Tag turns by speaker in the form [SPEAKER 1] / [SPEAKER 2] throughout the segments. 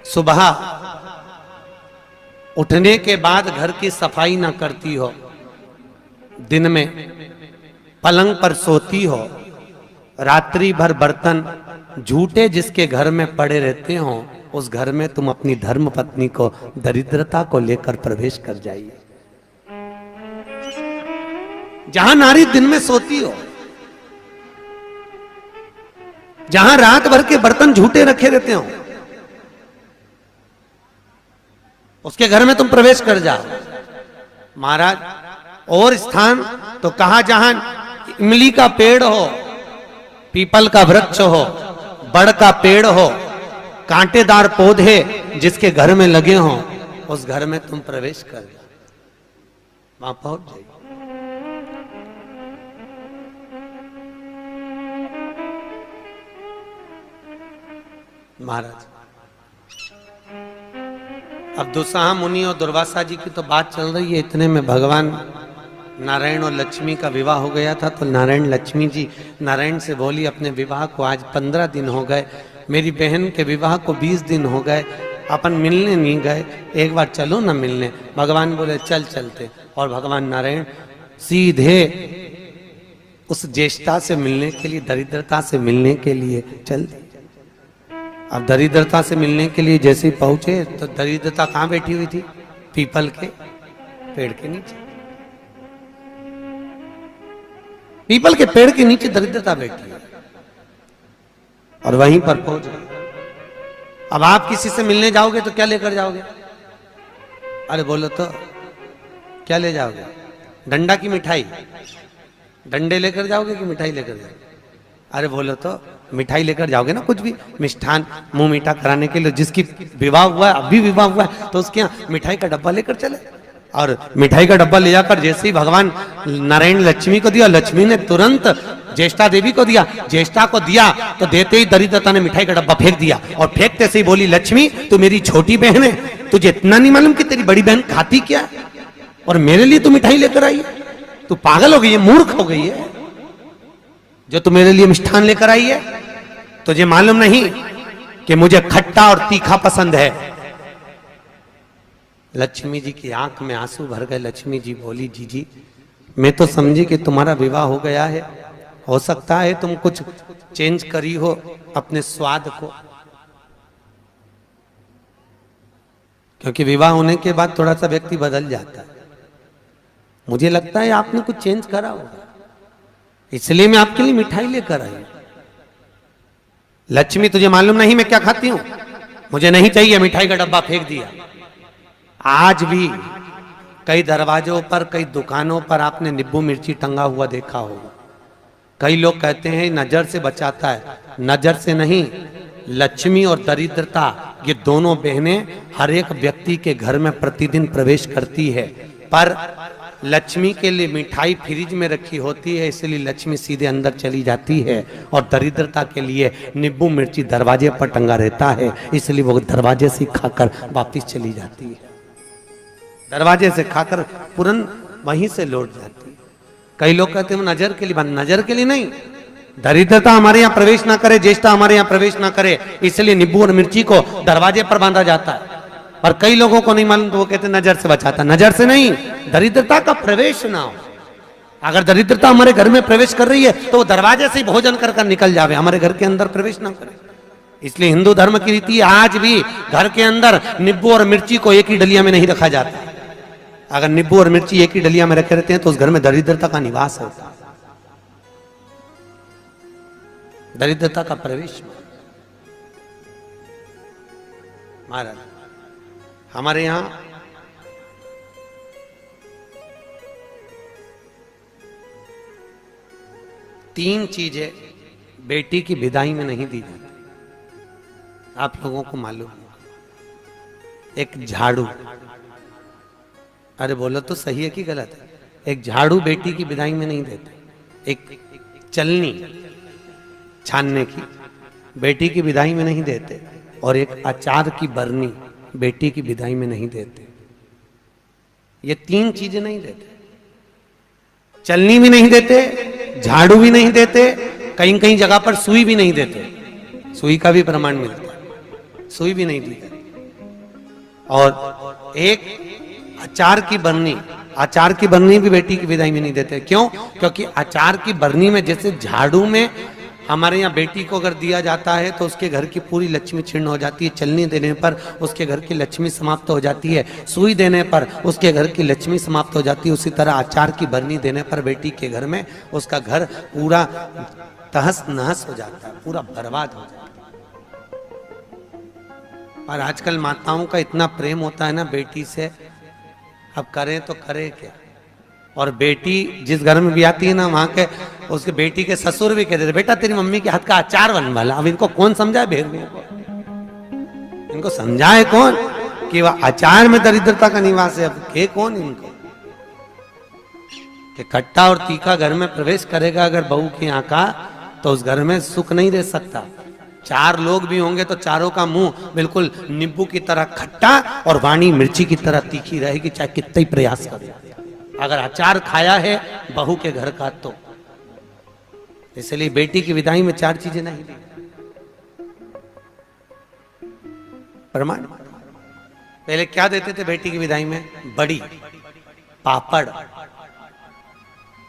[SPEAKER 1] सुबह उठने के बाद घर की सफाई ना करती हो, दिन में पलंग पर सोती हो, रात्रि भर बर्तन झूठे जिसके घर में पड़े रहते हो, उस घर में तुम अपनी धर्म पत्नी को दरिद्रता को लेकर प्रवेश कर जाइए। जहां नारी दिन में सोती हो, जहां रात भर के बर्तन झूठे रखे रहते हो, उसके घर में तुम प्रवेश कर जाओ। महाराज, और स्थान तो कहा जहां इमली का पेड़ हो, पीपल का वृक्ष हो, बड़ का पेड़ हो, कांटेदार पौधे जिसके घर में लगे हों, उस घर में तुम प्रवेश कर जाओ, वहां पहुंच जाइए। महाराज, अब दुस्साह मुनि और दुर्वासा जी की तो बात चल रही है, इतने में भगवान नारायण और लक्ष्मी का विवाह हो गया था। तो नारायण लक्ष्मी जी नारायण से बोली, अपने विवाह को आज 15 दिन हो गए, मेरी बहन के विवाह को 20 दिन हो गए, अपन मिलने नहीं गए, एक बार चलो ना मिलने। भगवान बोले चल चलते, और भगवान नारायण सीधे उस ज्येष्ठा से मिलने के लिए, दरिद्रता से मिलने के लिए चल दिए। अब दरिद्रता से मिलने के लिए जैसे ही पहुंचे तो दरिद्रता कहां बैठी हुई थी? पीपल के पेड़ के नीचे। पीपल के पेड़ के नीचे दरिद्रता बैठी है और वहीं पर पहुंच गए। अब आप किसी से मिलने जाओगे तो क्या लेकर जाओगे? अरे बोलो तो क्या ले जाओगे? डंडा की मिठाई? डंडे लेकर जाओगे कि मिठाई लेकर जाओगे? अरे बोलो तो मिठाई लेकर जाओगे ना, कुछ भी मिष्ठान मुंह मीठा कराने के लिए। जिसकी विवाह हुआ है, अभी विवाह हुआ है, तो उसके यहाँ मिठाई का डब्बा लेकर चले। और मिठाई का डब्बा ले जाकर जैसे ही भगवान नारायण लक्ष्मी को दिया, लक्ष्मी ने तुरंत ज्येष्ठा देवी को दिया। ज्येष्ठा को दिया तो देते ही दरिद्रता ने मिठाई का डब्बा फेंक दिया, और फेंकते से ही बोली, लक्ष्मी तू मेरी छोटी बहन है, तुझे इतना नहीं मालूम कि तेरी बड़ी बहन खाती क्या है, और मेरे लिए तू मिठाई लेकर आई है? तू पागल हो गई है, मूर्ख हो गई है, जो तू मेरे लिए मिष्ठान लेकर आई है। तुझे मालूम नहीं कि मुझे खट्टा और तीखा पसंद है। लक्ष्मी जी की आंख में आंसू भर गए। लक्ष्मी जी बोली, जीजी मैं तो समझी कि तुम्हारा विवाह हो गया है, हो सकता है तुम कुछ चेंज करी हो अपने स्वाद को, क्योंकि विवाह होने के बाद थोड़ा सा व्यक्ति बदल जाता है। मुझे लगता है आपने कुछ चेंज करा होगा, इसलिए मैं आपके लिए मिठाई लेकर आई। लक्ष्मी तुझे मालूम नहीं मैं क्या खाती हूं? मुझे नहीं चाहिए। मिठाई का डब्बा फेंक दिया। आज भी कई दरवाजों पर, कई दुकानों पर आपने नींबू मिर्ची टंगा हुआ देखा होगा। कई लोग कहते हैं नजर से बचाता है, नजर से नहीं, लक्ष्मी और दरिद्रता ये दोनों बहनें हर एक व्यक्ति के घर में प्रतिदिन प्रवेश करती है। पर लक्ष्मी के लिए मिठाई फ्रिज में रखी होती है, इसलिए लक्ष्मी सीधे अंदर चली जाती है, और दरिद्रता के लिए नींबू मिर्ची दरवाजे पर टंगा रहता है, इसलिए वो दरवाजे से खाकर वापिस चली जाती है। दरवाजे से खाकर तुरंत वहीं से लौट जाती है। कई लोग कहते हैं नजर के लिए, नजर के लिए नहीं, दरिद्रता हमारे यहाँ प्रवेश ना करे, ज्येष्ठा हमारे यहाँ प्रवेश ना करे, इसलिए नींबू और मिर्ची को दरवाजे पर बांधा जाता है। और कई लोगों को नहीं मालूम तो वो कहते हैं नजर से बचाता। नजर से नहीं, दरिद्रता का प्रवेश ना हो। अगर दरिद्रता हमारे घर में प्रवेश कर रही है तो वो दरवाजे से ही भोजन कर कर निकल जावे, हमारे घर के अंदर प्रवेश ना करे। इसलिए हिंदू धर्म की रीति आज भी घर के अंदर नींबू और मिर्ची को एक ही डलिया में नहीं रखा जाता। अगर नींबू और मिर्ची एक ही डलिया में रखे रहते हैं तो उस घर में दरिद्रता का निवास होता, दरिद्रता का प्रवेश। महाराज, हमारे यहां तीन चीजें बेटी की विदाई में नहीं दी जाती, आप लोगों को मालूम है। एक झाड़ू, अरे बोलो तो सही है कि गलत है? एक झाड़ू बेटी की विदाई में नहीं देते। एक चलनी छानने की बेटी की विदाई में नहीं देते, और एक अचार की बरनी बेटी की विदाई में नहीं देते। ये तीन चीजें नहीं देते। चलनी भी नहीं देते, झाड़ू भी नहीं देते, कहीं कहीं जगह पर सुई भी नहीं देते। सुई का भी प्रमाण मिलता है, सुई भी नहीं दी जाती। और एक अचार की बरनी, अचार की बरनी भी बेटी की विदाई में नहीं देते। क्यों? क्योंकि अचार की बरनी में जैसे झाड़ू में हमारे यहाँ बेटी को अगर दिया जाता है तो उसके घर की पूरी लक्ष्मी छिन्न हो जाती है, चलनी देने पर उसके घर की लक्ष्मी समाप्त हो जाती है, सुई देने पर उसके घर की लक्ष्मी समाप्त हो जाती है, उसी तरह अचार की बरनी देने पर बेटी के घर में उसका घर पूरा तहस नहस हो जाता है, पूरा बर्बाद हो जाता है। और आजकल माताओं का इतना प्रेम होता है ना बेटी से, अब करें तो करें क्या। और बेटी जिस घर में भी आती है ना, वहां के उसके बेटी के ससुर भी कहते थे बेटा तेरी मम्मी के हाथ का अचार बन वाला। अब इनको कौन समझाए भेड़ियों को, इनको समझाए कौन कि वह अचार में दरिद्रता का निवास है। अब के कौन इनको कि खट्टा और तीखा घर में प्रवेश करेगा अगर बहू के यहाँ का, तो उस घर में सुख नहीं रह सकता। चार लोग भी होंगे तो चारों का मुंह बिल्कुल नींबू की तरह खट्टा और वाणी मिर्ची की तरह तीखी रहेगी, चाहे कितना ही प्रयास करे। अगर अचार खाया है बहू के घर का तो इसलिए बेटी की विदाई में चार चीजें नहीं दी। प्रमाण पहले क्या देते थे बेटी की विदाई में? बड़ी, पापड़,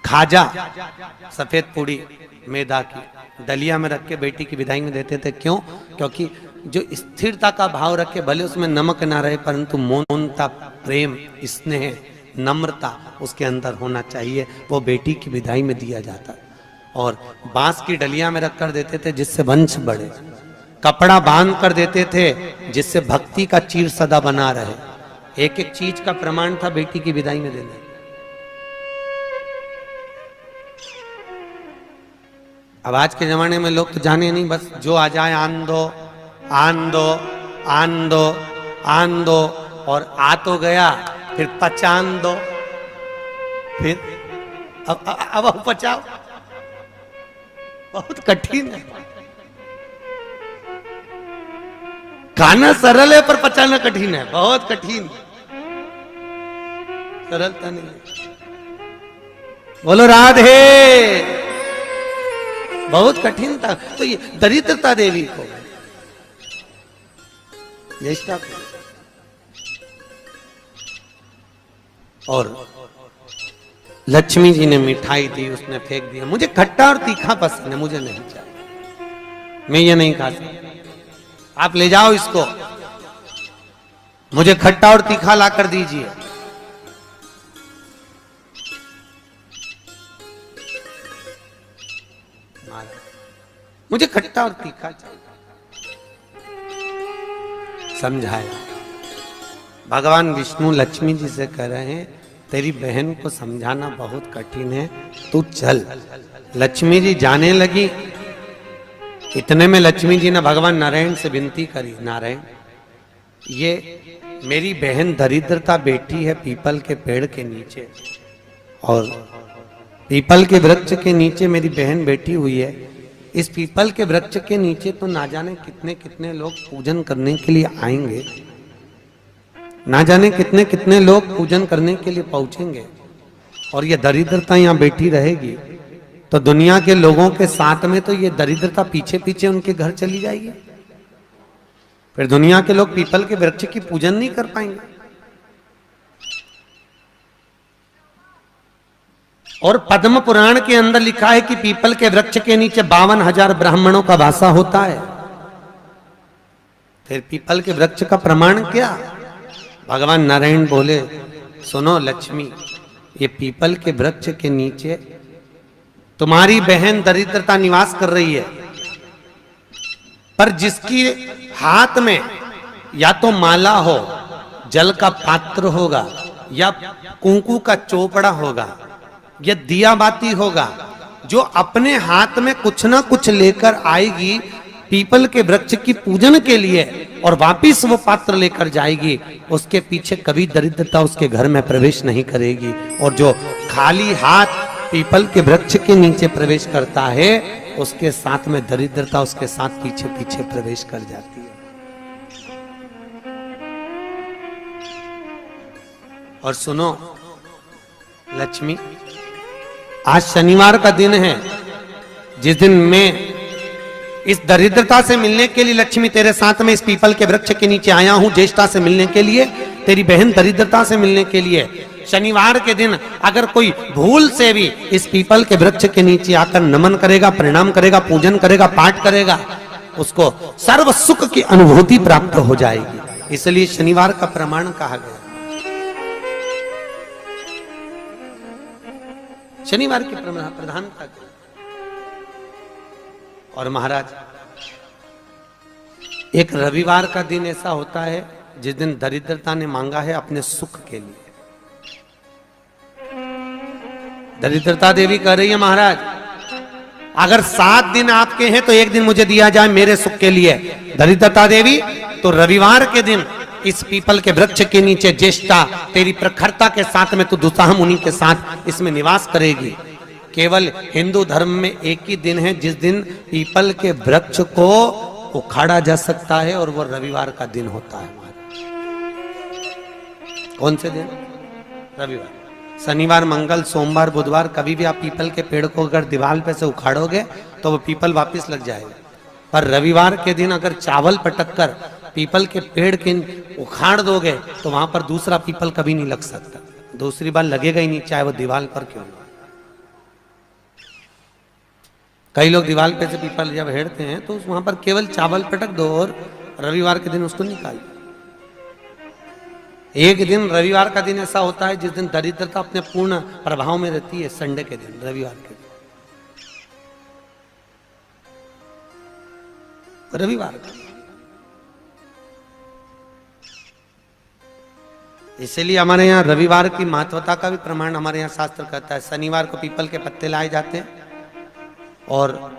[SPEAKER 1] खाजा, सफेद पूड़ी मैदा की डलिया में रख के बेटी की विदाई में देते थे। क्यों? क्योंकि जो स्थिरता का भाव रखे, भले उसमें नमक ना रहे परंतु मौनता, प्रेम, स्नेह, नम्रता उसके अंदर होना चाहिए, वो बेटी की विदाई में दिया जाता। और बांस की डलिया में रख कर देते थे जिससे वंश बढ़े, कपड़ा बांध कर देते थे जिससे भक्ति का चीर सदा बना रहे। एक एक चीज का प्रमाण था बेटी की विदाई में देने। अब आज के जमाने में लोग तो जाने नहीं, बस जो आ जाए आन दो आन दो आन दो आन दो, और आ तो गया फिर पचान दो, फिर अब पचाओ, बहुत कठिन है। खाना सरल है पर पचाना कठिन है, बहुत कठिन, सरलता नहीं है। बोलो राधे, बहुत कठिन था। तो ये दरिद्रता देवी को, ज्येष्ठा को, और लक्ष्मी जी ने मिठाई दी, उसने फेंक दिया। मुझे खट्टा और तीखा पसंद है, मुझे नहीं चाहिए, मैं ये नहीं खा सकता, आप ले जाओ इसको, मुझे खट्टा और तीखा ला कर दीजिए। मुझे खट्टा और तीखा चाहिए। समझाया। भगवान विष्णु लक्ष्मी जी से कह रहे हैं तेरी बहन को समझाना बहुत कठिन है, तू चल। लक्ष्मी जी जाने लगी। इतने में लक्ष्मी जी ने भगवान नारायण से विनती करी, नारायण ये मेरी बहन दरिद्रता बैठी है पीपल के पेड़ के नीचे, और पीपल के वृक्ष के नीचे मेरी बहन बैठी हुई है। इस पीपल के वृक्ष के नीचे तो ना जाने कितने कितने लोग पूजन करने के लिए आएंगे, ना जाने कितने कितने लोग पूजन करने के लिए पहुंचेंगे, और ये दरिद्रता यहाँ बैठी रहेगी तो दुनिया के लोगों के साथ में तो ये दरिद्रता पीछे पीछे उनके घर चली जाएगी। फिर दुनिया के लोग पीपल के वृक्ष की पूजन नहीं कर पाएंगे। और पद्म पुराण के अंदर लिखा है कि पीपल के वृक्ष के नीचे 52,000 ब्राह्मणों का वासा होता है। फिर पीपल के वृक्ष का प्रमाण क्या? भगवान नारायण बोले, सुनो लक्ष्मी, ये पीपल के वृक्ष के नीचे तुम्हारी बहन दरिद्रता निवास कर रही है, पर जिसकी हाथ में या तो माला हो, जल का पात्र होगा, या कुंकू का चोपड़ा होगा, या दिया बाती होगा, जो अपने हाथ में कुछ ना कुछ लेकर आएगी पीपल के वृक्ष की पूजन के लिए और वापिस वो पात्र लेकर जाएगी, उसके पीछे कभी दरिद्रता उसके घर में प्रवेश नहीं करेगी। और जो खाली हाथ पीपल के वृक्ष के नीचे प्रवेश करता है, उसके साथ में दरिद्रता उसके साथ पीछे पीछे प्रवेश कर जाती है। और सुनो लक्ष्मी, आज शनिवार का दिन है, जिस दिन मैं इस दरिद्रता से मिलने के लिए लक्ष्मी तेरे साथ में इस पीपल के वृक्ष के नीचे आया हूं, ज्येष्ठा से मिलने के लिए, तेरी बहन दरिद्रता से मिलने के लिए। शनिवार के दिन अगर कोई भूल से भी इस पीपल के वृक्ष के नीचे आकर नमन करेगा, प्रणाम करेगा, पूजन करेगा, पाठ करेगा, उसको सर्व सुख की अनुभूति प्राप्त हो जाएगी। इसलिए शनिवार का प्रमाण कहा गया। शनिवार की प्रधानता। और महाराज, एक रविवार का दिन ऐसा होता है जिस दिन दरिद्रता ने मांगा है अपने सुख के लिए। दरिद्रता देवी कह रही है, महाराज अगर 7 दिन आपके हैं तो एक दिन मुझे दिया जाए मेरे सुख के लिए। दरिद्रता देवी, तो रविवार के दिन इस पीपल के वृक्ष के नीचे ज्येष्ठा तेरी प्रखरता के साथ में तू दुसाह मुनि के साथ इसमें निवास करेगी। केवल हिंदू धर्म में एक ही दिन है जिस दिन पीपल के वृक्ष को उखाड़ा जा सकता है, और वो रविवार का दिन होता है। कौन से दिन? रविवार। शनिवार, मंगल, सोमवार, बुधवार कभी भी आप पीपल के पेड़ को अगर दीवार पे से उखाड़ोगे तो वो पीपल वापस लग जाएगा। पर रविवार के दिन अगर चावल पटक कर पीपल के पेड़ के उखाड़ दोगे तो वहां पर दूसरा पीपल कभी नहीं लग सकता, दूसरी बार लगेगा ही नहीं, चाहे वो दीवार पर क्यों ना। कई लोग दीवार पे से पीपल जब हेड़ते हैं तो वहां पर केवल चावल पटक दो और रविवार के दिन उसको निकाल दो। एक दिन रविवार का दिन ऐसा होता है जिस दिन दरिद्रता अपने पूर्ण प्रभाव में रहती है, संडे के दिन, रविवार के दिन, रविवार का। इसलिए हमारे यहाँ रविवार की महत्वता का भी प्रमाण हमारे यहाँ शास्त्र कहता है। शनिवार को पीपल के पत्ते लाए जाते हैं, और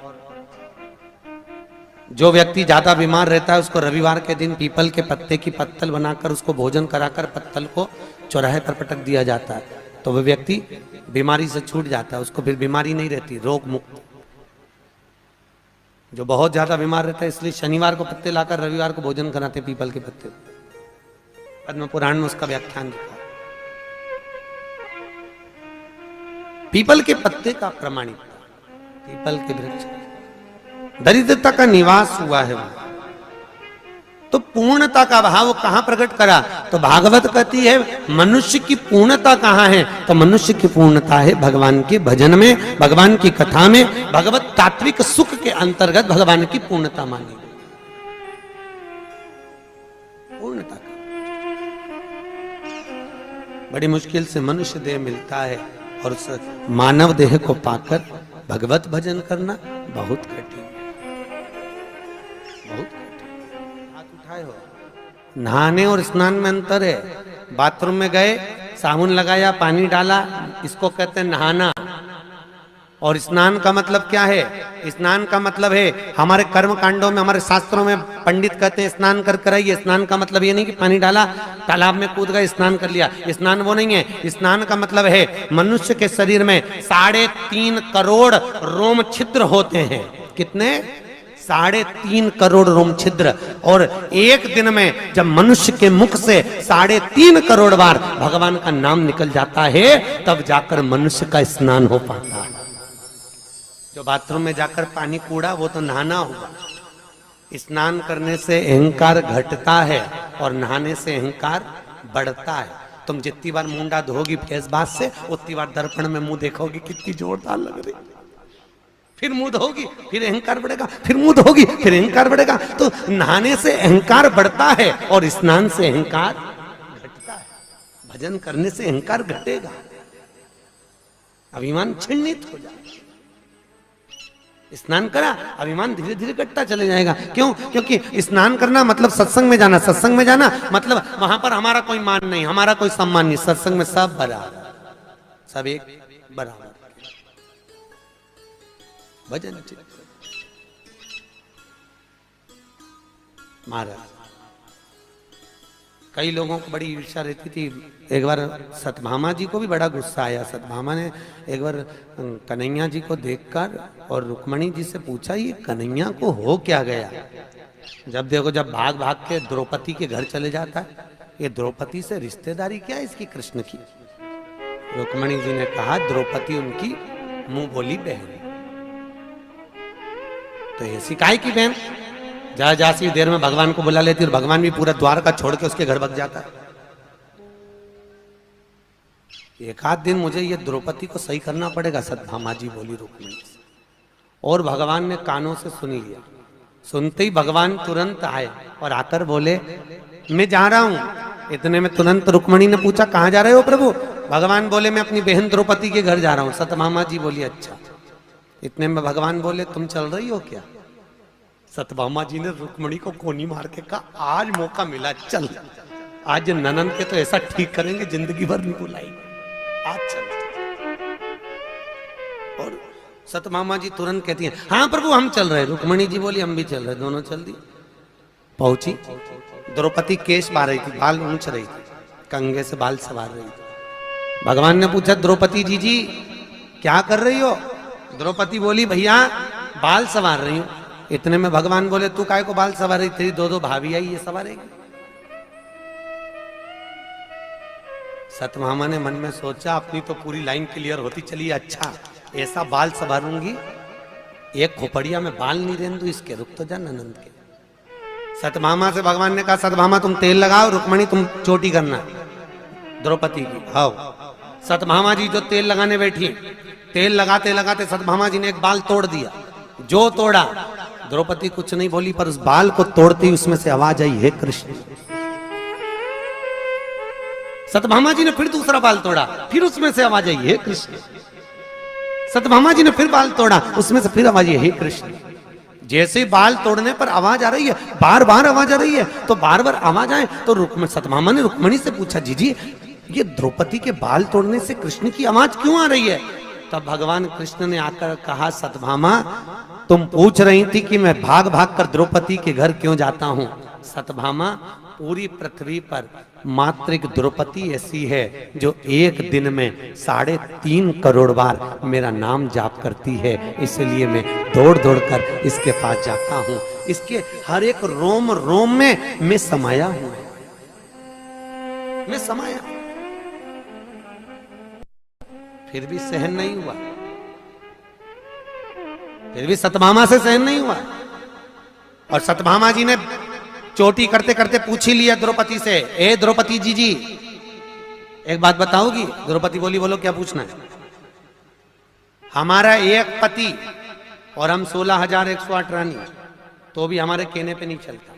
[SPEAKER 1] जो व्यक्ति ज्यादा बीमार रहता है उसको रविवार के दिन पीपल के पत्ते की पत्तल बनाकर उसको भोजन कराकर पत्तल को चौराहे पर पटक दिया जाता है, तो वह व्यक्ति बीमारी से छूट जाता है, उसको फिर बीमारी नहीं रहती, रोग मुक्त। जो बहुत ज्यादा बीमार रहता है इसलिए शनिवार को पत्ते लाकर रविवार को भोजन कराते पीपल के पत्ते। पद्म पुराण में उसका व्याख्यान लिखा। पीपल के पत्ते का प्रमाणित, पीपल के वृक्ष, दरिद्रता का निवास हुआ है वहां, तो पूर्णता का भाव कहां प्रकट करा? तो भागवत कहती है मनुष्य की पूर्णता कहां है? तो मनुष्य की पूर्णता है भगवान के भजन में, भगवान की कथा में, भगवत तात्विक सुख के अंतर्गत भगवान की पूर्णता मानी। पूर्णता का बड़ी मुश्किल से मनुष्य देह मिलता है, और उस मानव देह को पाकर भगवत भजन करना बहुत कठिन, बहुत कठिन। हाथ उठाए हो। नहाने और स्नान में अंतर है। बाथरूम में गए, साबुन लगाया, पानी डाला, इसको कहते हैं नहाना। और स्नान का मतलब क्या है? स्नान का मतलब है हमारे कर्म कांडों में, हमारे शास्त्रों में पंडित कहते हैं स्नान कर कर आइए। स्नान का मतलब ये नहीं कि पानी डाला, तालाब में कूद गए, स्नान कर लिया, स्नान वो नहीं है। स्नान का मतलब है मनुष्य के शरीर में 3.5 करोड़ रोम छिद्र होते हैं। कितने? 3.5 करोड़ रोम छिद्र। और एक दिन में जब मनुष्य के मुख से 3.5 करोड़ बार भगवान का नाम निकल जाता है, तब जाकर मनुष्य का स्नान हो पाता है। जो बाथरूम में जाकर पानी कूड़ा वो तो नहाना हुआ। स्नान करने से अहंकार घटता है और नहाने से अहंकार बढ़ता है। तुम जितनी बार मुंडा धोगी फेस बात से, उतनी बार दर्पण में मुंह देखोगी कितनी जोरदार लग रही, फिर मुंह धोगी, फिर अहंकार बढ़ेगा, फिर मुंह धोगी, फिर अहंकार बढ़ेगा। तो नहाने से अहंकार बढ़ता है और स्नान से अहंकार घटता है। भजन करने से अहंकार घटेगा, अभिमान छिन्नित हो जाएगा। स्नान करा, अभिमान धीरे धीरे घटता चले जाएगा। क्यों? क्योंकि स्नान करना मतलब सत्संग में जाना, सत्संग में जाना मतलब वहां पर हमारा कोई मान नहीं, हमारा कोई सम्मान नहीं। सत्संग में सब बराबर, सब एक बराबर। भजन महाराज, कई लोगों को बड़ी ईर्ष्या रहती थी। एक बार सतभामा जी को भी बड़ा गुस्सा आया। सतभामा ने एक बार कन्हैया जी को देखकर और रुक्मणी जी से पूछा, ये कन्हैया को हो क्या गया? जब देखो, जब भाग भाग के द्रौपदी के घर चले जाता है, ये द्रौपदी से रिश्तेदारी क्या है इसकी कृष्ण की? रुक्मणी जी ने कहा, द्रौपदी उनकी मुंह बोली बहन। तो ऐसी काय की बहन, जा जा सी देर में भगवान को बुला लेती और भगवान भी पूरा द्वार का छोड़ के उसके घर भग जाता है। एक आध दिन मुझे ये द्रौपदी को सही करना पड़ेगा, सत्यभामा जी बोली रुक्मिणी से। और भगवान ने कानों से सुन लिया। सुनते ही भगवान तुरंत आए और आकर बोले मैं जा रहा हूं। इतने में तुरंत रुक्मिणी ने पूछा कहां जा रहे हो प्रभु? भगवान बोले मैं अपनी बहन द्रौपदी के घर जा रहा हूं। सत्यभामा जी बोली अच्छा। इतने में भगवान बोले तुम चल रही हो क्या? सत्यभामा जी ने रुक्मिणी को कोनी मार के कहा आज मौका मिला, चल आज ननंद के तो ऐसा ठीक करेंगे जिंदगी भर नहीं बुलाएंगे, आज चल। और सत्यभामा जी तुरंत कहती हैं हाँ प्रभु हम चल रहे। रुक्मिणी जी बोली हम भी चल रहे। दोनों चल दी। पहुंची, द्रौपदी केश बार रही थी, बाल ऊंच रही थी, कंगे से बाल सवार रही थी। भगवान ने पूछा द्रौपदी जी क्या कर रही हो? द्रौपदी बोली भैया बाल संवार रही हूं। इतने में भगवान बोले तू काय को बाल संवार रही? तेरी दो भाभी आई, ये संवारेगी। सत्यभामा ने मन में सोचा अपनी तो पूरी लाइन क्लियर होती चली, अच्छा ऐसा बाल संवारूंगी, एक खोपड़िया में बाल नहीं रहने दूं इसके, रुक तो जा ननंद के। सत्यभामा से भगवान ने कहा सत्यभामा तुम तेल लगाओ, रुक्मिणी तुम चोटी करना द्रौपदी की। हाँ सत्यभामा जी जो तेल लगाने बैठी, तेल लगाते लगाते सत्यभामा जी ने एक बाल तोड़ दिया। जो तोड़ा, द्रौपदी कुछ नहीं बोली, पर उस बाल को तोड़ते ही उसमें से आवाज आई हे कृष्ण। सत्यभामा जी ने फिर दूसरा बाल तोड़ा, फिर उसमें से आवाज आई हे कृष्ण। सत्यभामा जी ने फिर बाल तोड़ा, उसमें से फिर आवाज आई हे कृष्ण। जैसे बाल तोड़ने पर आवाज आ रही है, बार बार आवाज आ रही है, तो बार बार आवाज आए तो सत्यभामा ने रुक्मिणी से पूछा जी ये द्रौपदी के बाल तोड़ने से कृष्ण की आवाज क्यों आ रही है? तब भगवान कृष्ण ने आकर कहा सत्यभामा तुम पूछ रही थी कि मैं भाग भाग कर द्रौपदी के घर क्यों जाता हूं। सत्यभामा पूरी पृथ्वी पर मात्र एक द्रौपदी ऐसी है जो एक दिन में 3.5 करोड़ बार मेरा नाम जाप करती है, इसलिए मैं दौड़ दौड़ कर इसके पास जाता हूं। इसके हर एक रोम रोम में मैं समाया हूं, मैं समाया। फिर भी सहन नहीं हुआ, फिर भी सत्यभामा से सहन नहीं हुआ। और सत्यभामा जी ने चोटी करते करते पूछ ही लिया द्रौपदी से, ए द्रौपदी जी एक बात बताओगी? द्रौपदी बोली बोलो क्या पूछना है? हमारा एक पति और हम 16,108 रानी, तो भी हमारे कहने पे नहीं चलता,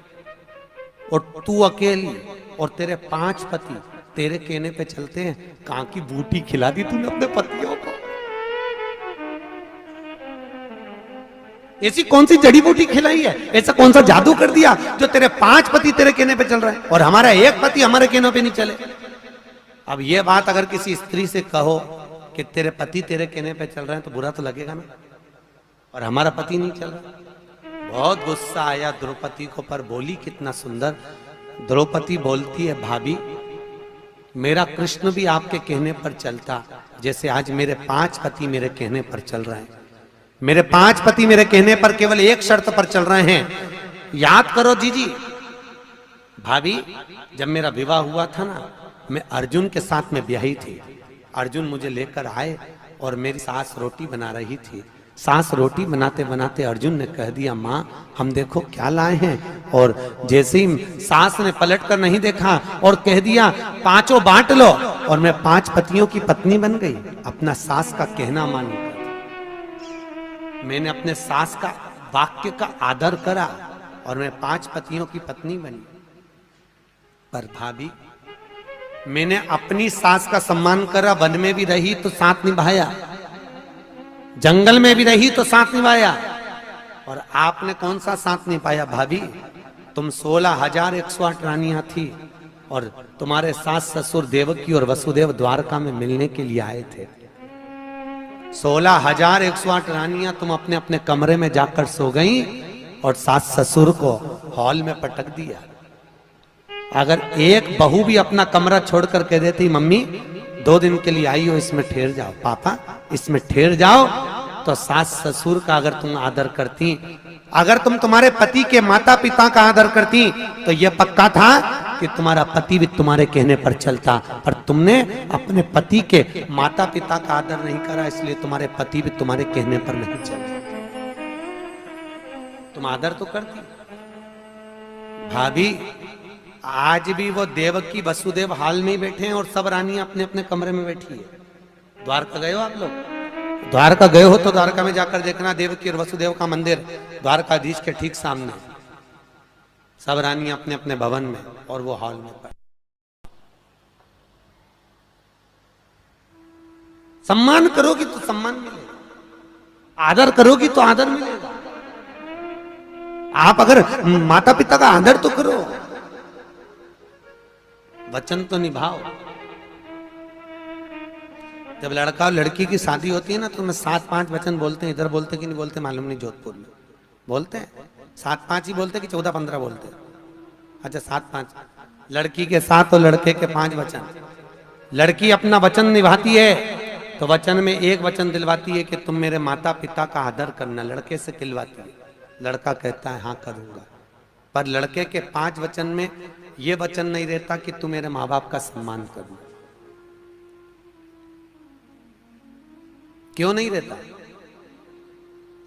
[SPEAKER 1] और तू अकेली और तेरे 5 पति तेरे कहने पे चलते हैं। कहां की बूटी खिला दी तूने अपने पतियों को? ऐसी कौन सी जड़ी बूटी खिलाई है, ऐसा कौन सा जादू कर दिया जो तेरे 5 पति तेरे कहने पे चल रहे हैं और हमारा एक पति हमारे कहने पे नहीं चले? अब ये बात अगर किसी स्त्री से कहो कि तेरे पति तेरे कहने पे चल रहे हैं तो बुरा तो लगेगा ना, और हमारा पति नहीं चल रहा। बहुत गुस्सा आया द्रौपदी को, पर बोली कितना सुंदर। द्रौपदी बोलती है भाभी मेरा कृष्ण भी आपके कहने पर चलता, जैसे आज मेरे 5 पति मेरे कहने पर चल रहे हैं। मेरे 5 पति मेरे कहने पर केवल एक शर्त पर चल रहे हैं। याद करो जी भाभी, जब मेरा विवाह हुआ था ना, मैं अर्जुन के साथ में ब्याही थी। अर्जुन मुझे लेकर आए और मेरी सास रोटी बना रही थी। सास रोटी बनाते बनाते अर्जुन ने कह दिया माँ हम देखो क्या लाए हैं, और जैसे ही सास ने पलट कर नहीं देखा और कह दिया 5 बांट लो, और मैं 5 पतियों की पत्नी बन गई। अपना सास का कहना मानी, मैंने अपने सास का वाक्य का आदर करा और मैं 5 पतियों की पत्नी बनी। पर भाभी मैंने अपनी सास का सम्मान करा, वन में भी रही तो साथ निभाया, जंगल में भी रही तो साथ निभाया, और आपने कौन सा साथ निभाया भाभी? तुम 16,108 रानियां थी और तुम्हारे सास ससुर देवकी और वसुदेव द्वारका में मिलने के लिए आए थे। 16,108 रानियां तुम अपने अपने कमरे में जाकर सो गई और सास ससुर को हॉल में पटक दिया। अगर एक बहू भी अपना कमरा छोड़कर कह देती मम्मी 2 दिन के लिए आई हो, इसमें ठहर जाओ, पापा इसमें ठहर जाओ, तो सास ससुर का अगर तुम आदर करती, अगर तुम तुम्हारे पति के माता पिता का आदर करती, तो यह पक्का था कि तुम्हारा pति भी तुम्हारे कहने पर चलता। पर तुमने अपने पति के माता पिता का आदर नहीं करा, इसलिए तुम्हारे पति भी तुम्हारे कहने पर नहीं चलते। तुम आदर तो करती। भाभी आज भी वो देवकी वसुदेव हाल में ही बैठे हैं और सब रानी अपने अपने कमरे में बैठी है। द्वारका गए हो आप लोग? द्वारका गए हो तो द्वारका में जाकर देखना, देवकी और वसुदेव का मंदिर द्वारकाधीश के ठीक सामने, सब रानी अपने अपने भवन में और वो हॉल में। सम्मान करोगी तो सम्मान मिलेगा, आदर करोगी तो आदर मिलेगा। आप अगर माता पिता का आदर तो करो, वचन तो निभाओ। जब लड़का और लड़की की शादी होती है ना तो मैं 7-5 वचन बोलते हैं। इधर बोलते कि नहीं बोलते मालूम नहीं, जोधपुर में बोलते हैं 7-5 ही बोलते कि 14-15 बोलते? अच्छा 7-5। लड़की के 7 और लड़के के 5 वचन। लड़की अपना वचन निभाती है तो वचन में एक वचन दिलवाती है कि तुम मेरे माता पिता का आदर करना, लड़के से दिलवाती है। लड़का कहता है हाँ करूंगा। पर लड़के के 5 वचन में यह वचन नहीं रहता कि तुम मेरे माँ बाप का सम्मान करना। क्यों नहीं रहता?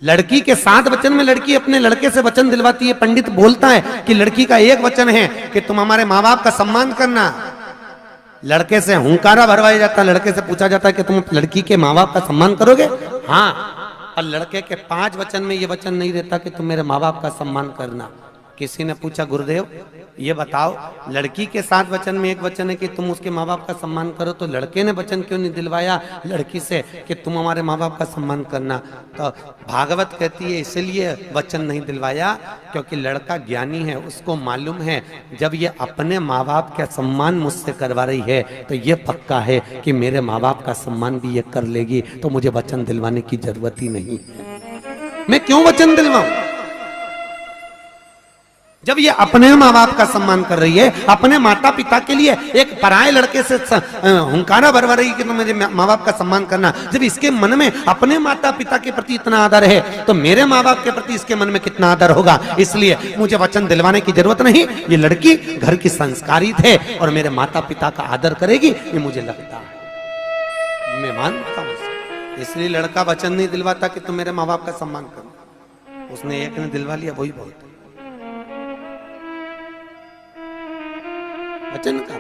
[SPEAKER 1] लड़की के 7 वचन में लड़की अपने लड़के से वचन दिलवाती है। पंडित बोलता है कि लड़की का एक वचन है कि तुम हमारे माँ बाप का सम्मान करना। लड़के से हुंकारा भरवाया जाता है, लड़के से पूछा जाता है कि तुम लड़की के माँ बाप का सम्मान करोगे? हाँ। और लड़के के 5 वचन में ये वचन नहीं रहता कि तुम मेरे माँ बाप का सम्मान करना। किसी ने पूछा गुरुदेव ये बताओ, लड़की के 7 वचन में एक वचन है कि तुम उसके माँ बाप का सम्मान करो, तो लड़के ने वचन क्यों नहीं दिलवाया लड़की से कि तुम हमारे माँ बाप का सम्मान करना? तो भागवत कहती है इसलिए वचन नहीं दिलवाया क्योंकि लड़का ज्ञानी है, उसको मालूम है जब ये अपने माँ बाप का सम्मान मुझसे करवा रही है तो ये पक्का है कि मेरे माँ बाप का सम्मान भी ये कर लेगी, तो मुझे वचन दिलवाने की जरूरत ही नहीं। मैं क्यों वचन दिलवाऊं? जब ये अपने माँ बाप का सम्मान कर रही है, अपने माता पिता के लिए एक पराये लड़के से हुंकारा भरवा रही है कि तुम मेरे माँ बाप का सम्मान करना, जब इसके मन में अपने माता पिता के प्रति इतना आदर है तो मेरे माँ बाप के प्रति इसके मन में कितना आदर होगा। इसलिए मुझे वचन दिलवाने की जरूरत नहीं। ये लड़की घर की संस्कारित है और मेरे माता पिता का आदर करेगी, ये मुझे लगता है, मैं मानता हूं। इसलिए लड़का वचन नहीं दिलवाता कि तुम मेरे माँ बाप का सम्मान करो। उसने एक ने दिलवा लिया, वही बहुत वचन का।